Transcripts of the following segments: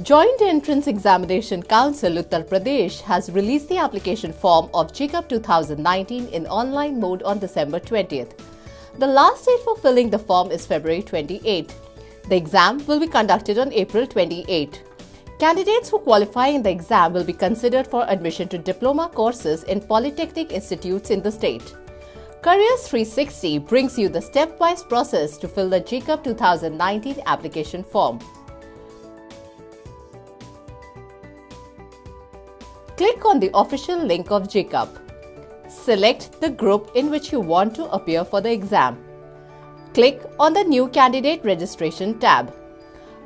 Joint Entrance Examination Council Uttar Pradesh has released the application form of JEECUP 2019 in online mode on December 20th. The last date for filling the form is February 28th. The exam will be conducted on April 28th. Candidates who qualify in the exam will be considered for admission to diploma courses in polytechnic institutes in the state. Careers 360 brings you the stepwise process to fill the JEECUP 2019 application form. Click on the official link of JEECUP. Select the group in which you want to appear for the exam. Click on the New Candidate Registration tab.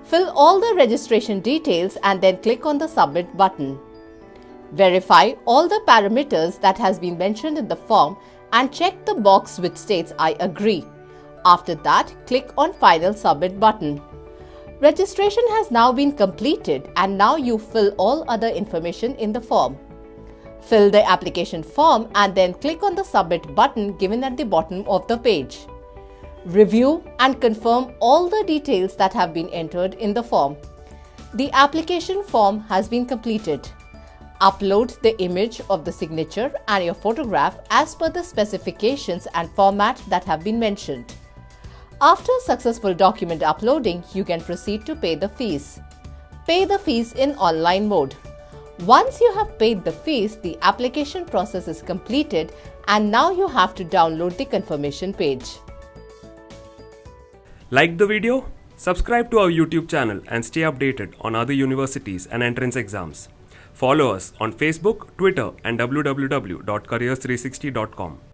Fill all the registration details and then click on the Submit button. Verify all the parameters that has been mentioned in the form and check the box which states I agree. After that, click on Final Submit button. Registration has now been completed and now you fill all other information in the form. Fill the application form and then click on the Submit button given at the bottom of the page. Review and confirm all the details that have been entered in the form. The application form has been completed. Upload the image of the signature and your photograph as per the specifications and format that have been mentioned. After successful document uploading, you can proceed to pay the fees. Pay the fees in online mode. Once you have paid the fees, the application process is completed and now you have to download the confirmation page. Like the video? Subscribe to our YouTube channel and stay updated on other universities and entrance exams. Follow us on Facebook, Twitter and www.careers360.com.